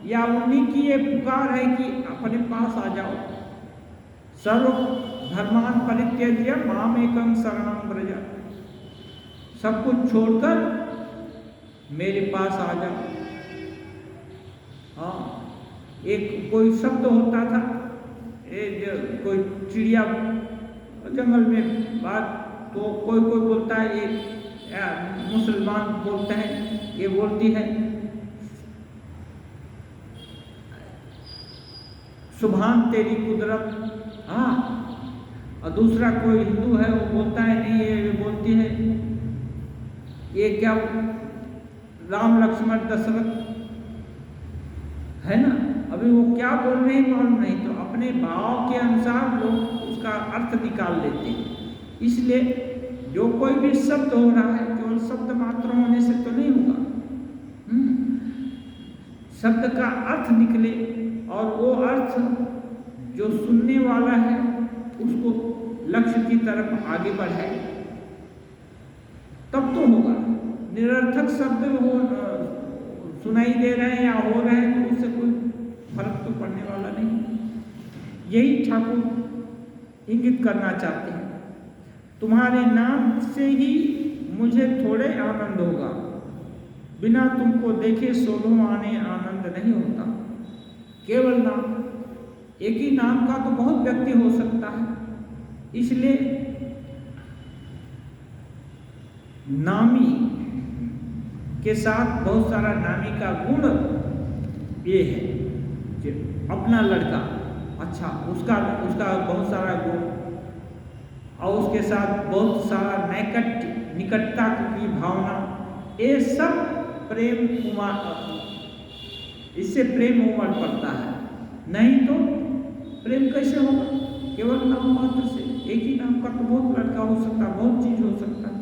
या उन्हीं की ये पुकार है कि अपने पास आ जाओ। सर्व धर्मान परित्यज्य मामेकं शरणं व्रज, सब कुछ छोड़कर मेरे पास आ जाओ। हाँ, एक कोई शब्द होता था, कोई चिड़िया जंगल में बात, तो कोई बोलता है, ये मुसलमान बोलते हैं, ये बोलती है सुभान तेरी कुदरत। हाँ, और दूसरा कोई हिंदू है वो बोलता है नहीं, ये बोलती है ये क्या राम लक्ष्मण दशरथ है ना। अभी वो क्या बोल रहे हैं मालूम नहीं, तो अपने भाव के अनुसार लोग उसका अर्थ निकाल लेते हैं। इसलिए जो कोई भी शब्द हो रहा है केवल शब्द मात्र होने से तो नहीं होगा, शब्द का अर्थ निकले और वो अर्थ जो सुनने वाला है उसको लक्ष्य की तरफ आगे बढ़ाए, तब तो होगा। निरर्थक शब्द हो सुनाई दे रहे हैं या हो रहे हैं तो उससे कोई फर्क तो पड़ने वाला नहीं। यही ठाकुर इंगित करना चाहते हैं, तुम्हारे नाम से ही मुझे थोड़े आनंद होगा, बिना तुमको देखे सोलह आने आनंद नहीं होता। केवल नाम, एक ही नाम का तो बहुत व्यक्ति हो सकता है, इसलिए नामी के साथ बहुत सारा नामी का गुण ये है कि अपना लड़का, अच्छा उसका बहुत सारा गुण, और उसके साथ बहुत सारा निकटता की भावना, ये सब प्रेम इससे प्रेम उमड़ पड़ता है। नहीं तो प्रेम कैसे होगा? केवल नाम मात्र से। एक ही नाम का तो बहुत लड़का हो सकता है, बहुत चीज हो सकता है।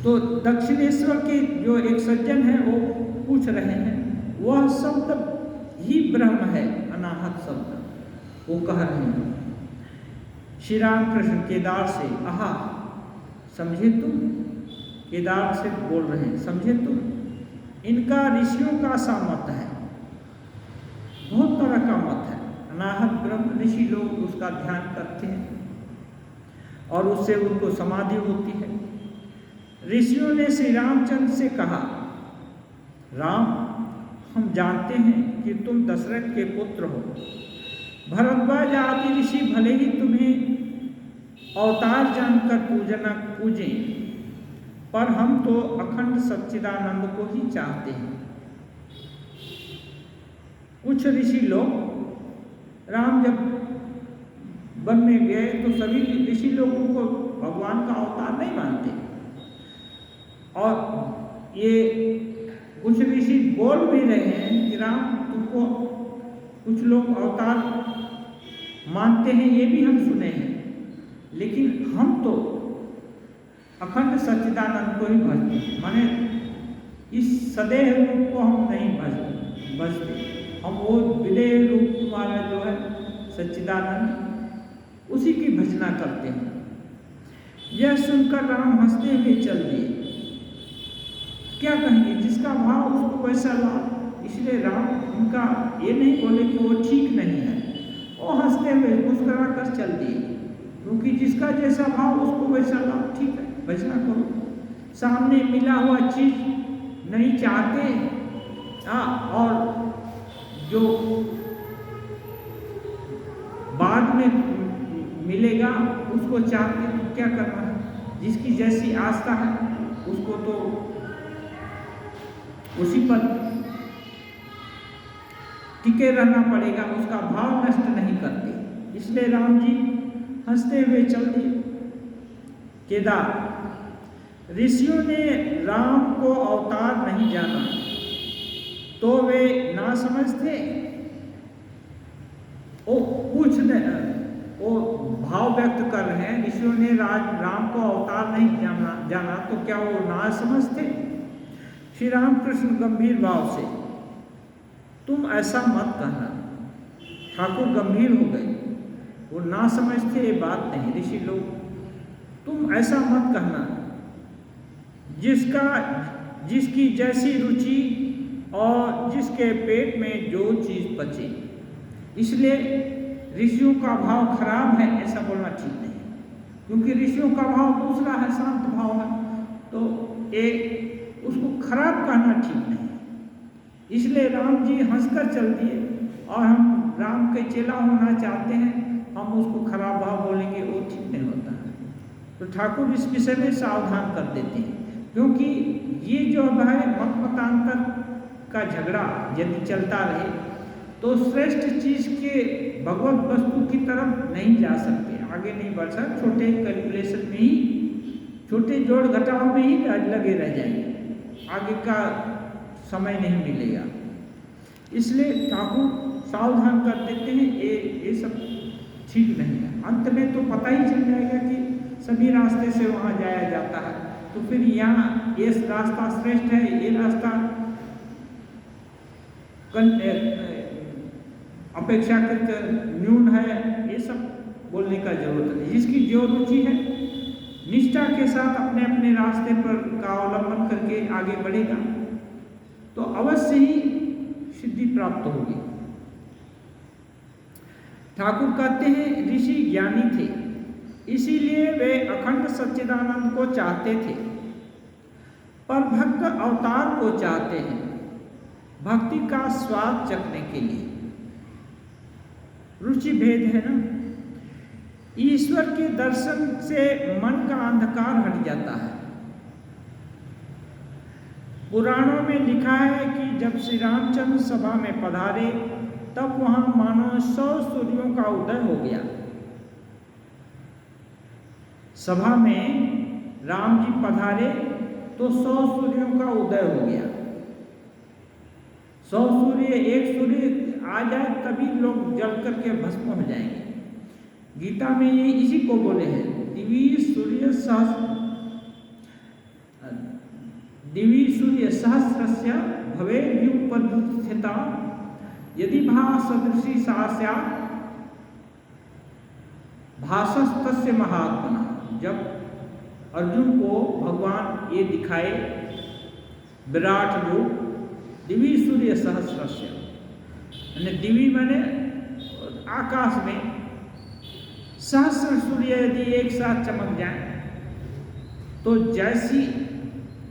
तो दक्षिणेश्वर के जो एक सज्जन है वो पूछ रहे हैं, वह शब्द ही ब्रह्म है, अनाहत शब्द वो कह रहे हैं। श्री राम कृष्ण केदार से, आहा समझे तुम? केदार से बोल रहे हैं, समझे तुम? इनका ऋषियों का सा मत है, बहुत तरह का मत है। अनाहत ब्रह्म, ऋषि लोग उसका ध्यान करते हैं और उससे उनको समाधि होती है। ऋषियों ने श्री रामचंद्र से कहा, राम हम जानते हैं कि तुम दशरथ के पुत्र हो। भरद्वाज आदि ऋषि भले ही तुम्हें अवतार जानकर पूजें, पर हम तो अखंड सच्चिदानंद को ही चाहते हैं। कुछ ऋषि लोग, राम जब वन में गए तो सभी ऋषि लोग उनको भगवान का अवतार नहीं मानते, और ये कुछ ऋषि बोल भी रहे हैं कि राम तुमको कुछ लोग अवतार मानते हैं, ये भी हम सुने हैं, लेकिन हम तो अखंड सच्चिदानंद को ही भजते हैं। माने इस सदैव रूप को हम नहीं भजते, हम वो विदेह रूप तुम्हारा जो है सच्चिदानंद, उसी की भजना करते हैं। यह सुनकर राम हंसते हुए चल दिए। क्या कहेंगे, जिसका भाव उसको वैसा लाभ, इसलिए राम उनका ये नहीं बोले कि वो ठीक नहीं है, वो हंसते हुए मुस्कुरा कर चल दिए, क्योंकि जिसका जैसा भाव उसको वैसा लाभ, ठीक है भजना करो। सामने मिला हुआ चीज नहीं चाहते, और जो बाद में मिलेगा उसको चाहते, तो क्या करना है? जिसकी जैसी आस्था है उसको तो उसी पर टिके रहना पड़ेगा, उसका भाव नष्ट नहीं करते। इसलिए राम जी हंसते हुए चल दिए। केदार, ऋषियों ने राम को अवतार नहीं जाना तो वे ना समझ थे। वो भाव व्यक्त कर रहे हैं, ऋषियों ने राम को अवतार नहीं जाना तो क्या वो ना समझ थे? श्री रामकृष्ण गंभीर भाव से, तुम ऐसा मत कहना। ठाकुर गंभीर हो गए, वो ना समझते ये बात नहीं। ऋषि लोग, तुम ऐसा मत कहना। जिसकी जैसी रुचि और जिसके पेट में जो चीज पचे, इसलिए ऋषियों का भाव खराब है ऐसा बोलना ठीक नहीं, क्योंकि ऋषियों का भाव दूसरा है, शांत भाव है, तो उसको खराब कहना ठीक नहीं। इसलिए राम जी हंसकर चल दिए, और हम राम के चेला होना चाहते हैं, हम उसको खराब भाव बोलेंगे वो ठीक नहीं होता है। तो ठाकुर इस विषय में सावधान कर देते हैं, क्योंकि ये जो है मतांतर का झगड़ा यदि चलता रहे तो श्रेष्ठ चीज के भगवत वस्तु की तरफ नहीं जा सकते, आगे नहीं बढ़ सकते, छोटे कैलकुलेशन में ही, छोटे जोड़ घटाव में ही लगे रह जाएंगे, आगे का समय नहीं मिलेगा। इसलिए ठाकुर सावधान कर देते हैं, ये सब ठीक नहीं है। अंत में तो पता ही चल जाएगा कि सभी रास्ते से वहाँ जाया जाता है, तो फिर यहाँ ये रास्ता श्रेष्ठ है, ये रास्ता अपेक्षाकृत न्यून है, ये सब बोलने का जरूरत नहीं। जिसकी जो रुचि है निष्ठा के साथ अपने अपने रास्ते पर का अवलंबन करके आगे बढ़ेगा तो अवश्य ही सिद्धि प्राप्त होगी। ठाकुर कहते हैं ऋषि ज्ञानी थे, इसीलिए वे अखंड सच्चिदानंद को चाहते थे। पर भक्त अवतार को चाहते हैं भक्ति का स्वाद चखने के लिए। रुचि भेद है ना। ईश्वर के दर्शन से मन का अंधकार हट जाता है। पुराणों में लिखा है कि जब श्री रामचंद्र सभा में पधारे तब वहां मानो 100 सूर्यों का उदय हो गया। सभा में राम जी पधारे तो 100 सूर्यों का उदय हो गया। 100 सूर्य, एक सूर्य आ जाए तभी लोग जल करके भस्म हो जाएंगे। गीता में ये इसी को बोले हैं, दिवी सूर्य सहस्रस्य भवे व्युपस्थिता यदि भा सदृशी सास्या भासस्तस्य महात्मना। जब अर्जुन को भगवान ये दिखाए विराट रूप, दिवी सूर्य सहस्रस्य, यानी दिवी माने आकाश में सहस्र सूर्य यदि एक साथ चमक जाए तो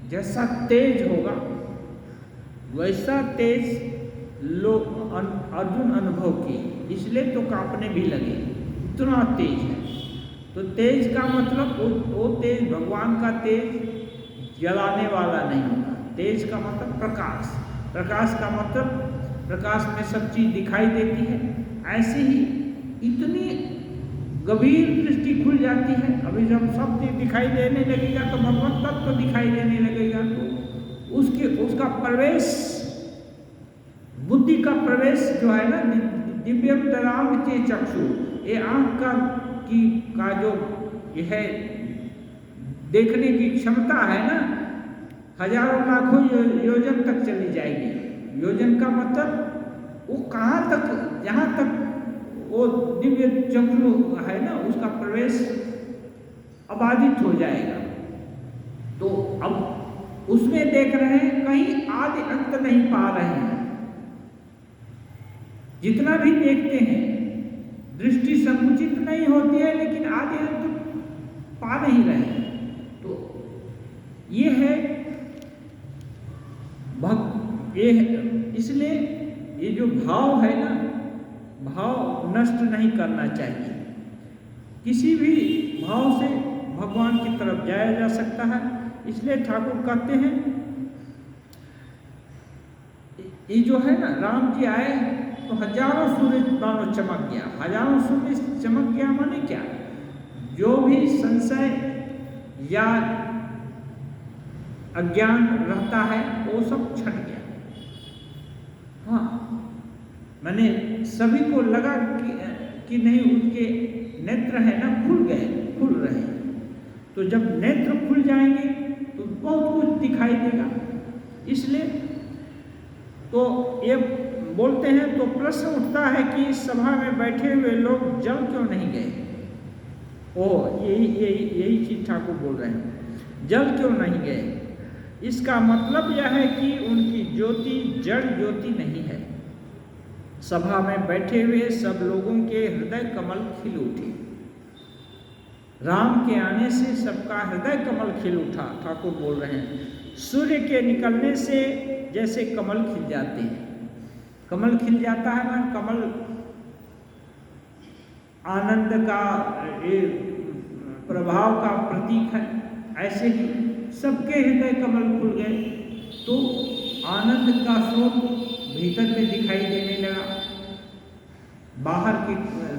जैसा तेज होगा वैसा तेज अर्जुन अनुभव किए, इसलिए तो कांपने भी लगे, इतना तेज है। तो तेज का मतलब वो तेज भगवान का तेज जलाने वाला नहीं होगा। तेज का मतलब प्रकाश, प्रकाश का मतलब प्रकाश में सब चीज दिखाई देती है। ऐसे ही इतनी गंभीर दृष्टि खुल जाती है। अभी जब सब चीज दिखाई देने लगेगा तो भगवत तत्व दिखाई देने लगेगा, तो उसका प्रवेश, बुद्धि का प्रवेश जो है ना, दिव्यम दराम के चक्षु, ये आंख का जो यह देखने की क्षमता है ना, हजारों लाखों योजन तक चली जाएगी। योजन का मतलब वो कहाँ तक, जहाँ तक वो दिव्य चक्षु है ना, उसका प्रवेश अबाधित हो जाएगा। तो अब उसमें देख रहे हैं, कहीं आदि अंत नहीं पा रहे हैं। जितना भी देखते हैं दृष्टि संकुचित नहीं होती है, लेकिन आदि अंत पा नहीं रहे हैं। तो ये है इसलिए ये जो भाव है ना, भाव नष्ट नहीं करना चाहिए। किसी भी भाव से भगवान की तरफ जाया जा सकता है। इसलिए ठाकुर कहते हैं, ये जो है ना, राम जी आए तो हजारों सूर्य मानो चमक गया। हजारों सूर्य चमक गया माने क्या? जो भी संशय या अज्ञान रहता है वो सब छट गया। हाँ, मैंने सभी को लगा कि नहीं, उनके नेत्र है ना खुल रहे हैं। तो जब नेत्र खुल जाएंगे तो बहुत कुछ दिखाई देगा। इसलिए तो ये बोलते हैं, तो प्रश्न उठता है कि सभा में बैठे हुए लोग जल क्यों नहीं गए? यही चीज ठाकुर बोल रहे हैं, जल क्यों नहीं गए? इसका मतलब यह है कि उनकी ज्योति जड़ ज्योति नहीं है। सभा में बैठे हुए सब लोगों के हृदय कमल खिल उठे। राम के आने से सबका हृदय कमल खिल उठा। ठाकुर बोल रहे हैं, सूर्य के निकलने से जैसे कमल खिल जाते हैं। कमल खिल जाता है ना, कमल आनंद का प्रभाव का प्रतीक है। ऐसे ही सबके हृदय कमल खुल गए तो आनंद का स्रोत भीतर में दिखाई देने लगा। बाहर के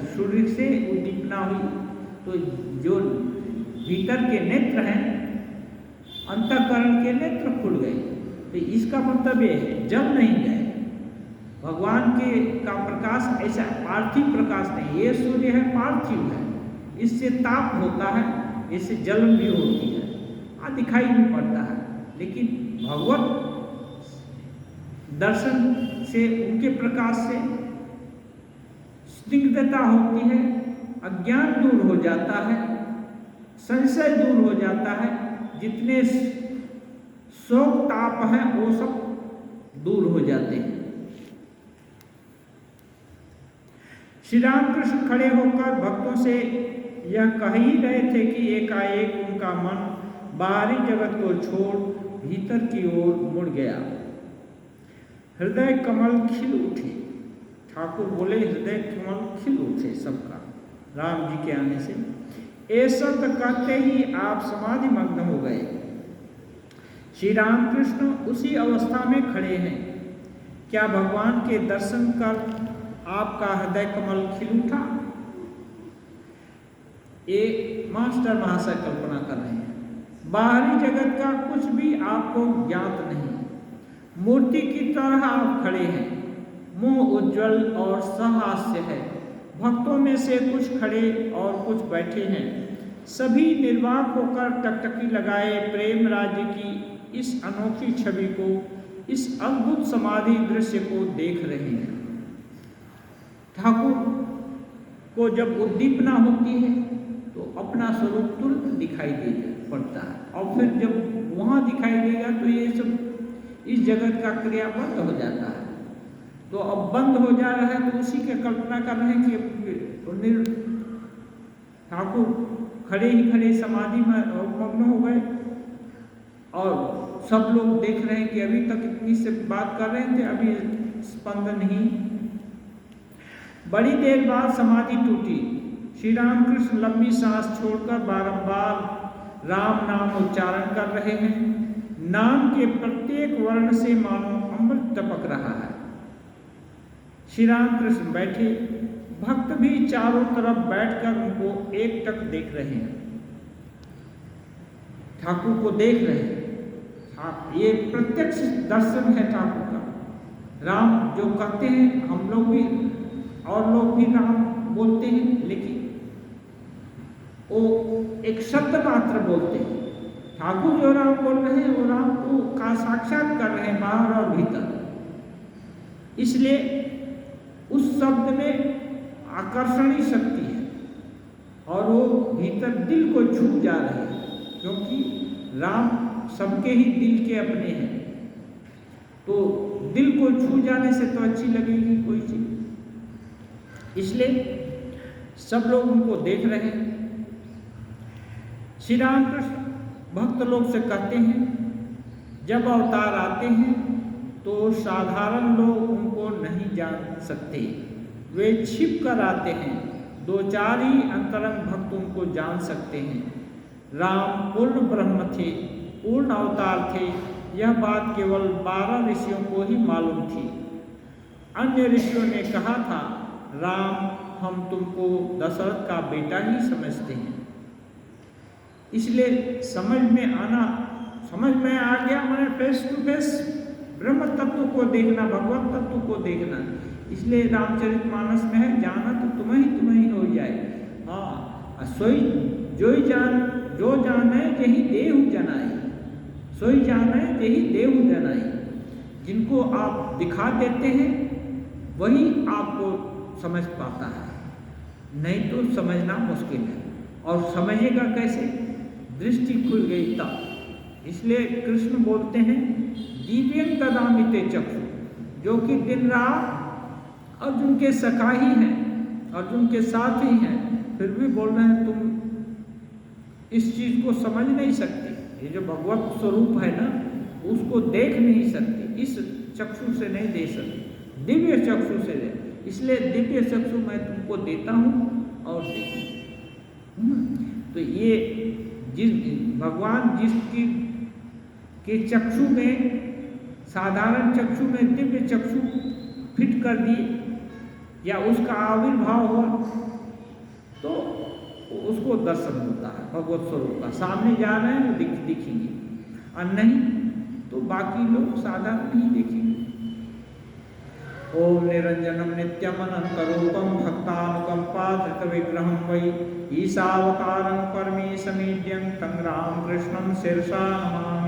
सूर्य से उद्दीपना हुई तो जो भीतर के नेत्र हैं, अंतःकरण के नेत्र खुल गए। तो इसका मतलब ये है, जल नहीं गए। भगवान के का प्रकाश ऐसा पार्थिव प्रकाश नहीं, ये सूर्य है पार्थिव है, इससे ताप होता है, इससे जलन भी होती है, दिखाई भी पड़ता है। लेकिन भगवत दर्शन से, उनके प्रकाश से स्निग्धता होती है, अज्ञान दूर हो जाता है, संशय दूर हो जाता है, जितने शोक ताप हैं वो सब दूर हो जाते हैं। श्री रामकृष्ण खड़े होकर भक्तों से यह कह ही रहे थे कि एकाएक उनका मन बाहरी जगत को छोड़ भीतर की ओर मुड़ गया। हृदय कमल खिल उठे। ठाकुर बोले हृदय कमल खिल उठे सबका राम जी के आने से। ऐसा तो कहते ही आप समाधि मग्न हो गए। श्री रामकृष्ण उसी अवस्था में खड़े हैं। क्या भगवान के दर्शन कर आपका हृदय कमल खिल उठा? एक मास्टर महाशय कल्पना कर रहे हैं। बाहरी जगत का कुछ भी आपको ज्ञात नहीं। मूर्ति की तरह आप खड़े हैं। मुंह उज्जवल और सहास्य है। भक्तों में से कुछ खड़े और कुछ बैठे हैं। सभी निर्वाक होकर टकटकी लगाए प्रेम राज्य की इस अनोखी छवि को, इस अद्भुत समाधि दृश्य को देख रहे हैं। ठाकुर को जब उद्दीपना होती है तो अपना स्वरूप तुरंत दिखाई दे पड़ता है, और फिर जब वहाँ दिखाई देगा तो ये सब इस जगत का क्रिया बंद हो जाता है। तो अब बंद हो जा रहा है तो उसी की कल्पना कर रहे हैं कि ठाकुर खड़े ही खड़े समाधि में मग्न हो गए और सब लोग देख रहे हैं कि अभी तक इतनी से बात कर रहे थे, अभी स्पंदन ही। बड़ी देर बाद समाधि टूटी। श्री रामकृष्ण लंबी सांस छोड़कर बारंबार राम नाम उच्चारण कर रहे हैं। नाम के प्रत्येक वर्ण से मानो अमृत टपक रहा है। श्री रामकृष्ण बैठे। भक्त भी चारों तरफ बैठकर उनको एकटक देख रहे हैं। ठाकुर को देख रहे हैं। ये प्रत्यक्ष दर्शन है ठाकुर का। राम जो कहते हैं, हम लोग भी और लोग भी राम बोलते हैं, लेकिन वो एक शब्द मात्र बोलते हैं। ठाकुर जो राम बोल रहे हैं वो राम को का साक्षात कर रहे हैं बाहर और भीतर। इसलिए उस शब्द में आकर्षणी शक्ति है और वो भीतर दिल को छू जा रहे हैं, क्योंकि राम सबके ही दिल के अपने हैं। तो दिल को छू जाने से तो अच्छी लगेगी कोई चीज। इसलिए सब लोग उनको देख रहे हैं। श्री रामकृष्ण भक्त लोग से कहते हैं, जब अवतार आते हैं तो साधारण लोग उनको नहीं जान सकते। वे छिप कर आते हैं। दो चार ही अंतरंग भक्त उनको जान सकते हैं। राम पूर्ण ब्रह्म थे, पूर्ण अवतार थे। यह बात केवल 12 ऋषियों को ही मालूम थी। अन्य ऋषियों ने कहा था, राम हम तुमको दशरथ का बेटा ही समझते हैं। इसलिए समझ में आ गया। मैंने फेस टू फेस ब्रह्म तत्व को देखना, भगवत तत्व को देखना। इसलिए रामचरितमानस में है, जाना तो तुम्हें ही हो जाए। हाँ, सोई जो जाने यही देहु जनाई, सोई जाने यही देहु जनाई। जिनको आप दिखा देते हैं वही आपको समझ पाता है, नहीं तो समझना मुश्किल है। और समझेगा कैसे? दृष्टि खुल गई तब। इसलिए कृष्ण बोलते हैं, दिव्यं ददामिते चक्षु, जो कि दिन रात अर्जुन के सखा ही हैं, अर्जुन के साथ ही हैं, फिर भी बोल रहे हैं तुम इस चीज को समझ नहीं सकते। ये जो भगवत स्वरूप है ना, उसको देख नहीं सकते, इस चक्षु से नहीं देख सकते, दिव्य चक्षु से दे। इसलिए दिव्य चक्षु मैं तुमको देता हूँ और देखो। तो ये जिस भगवान जिसकी के चक्षु में, साधारण चक्षु में दिव्य चक्षु फिट कर दिए या उसका आविर्भाव हुआ तो उसको दर्शन होता है भगवत स्वरूप का। सामने जा रहे हैं तो दिखेंगे, और नहीं तो बाकी लोग साधारण ही देखेंगे। ओम निरंजनम नित्यम अनंतरूपम भक्तानुकंपाधृत विग्रहम वै ईशावतारं परमेशमीड्यं तं रामकृष्णं शिरसा नमामि।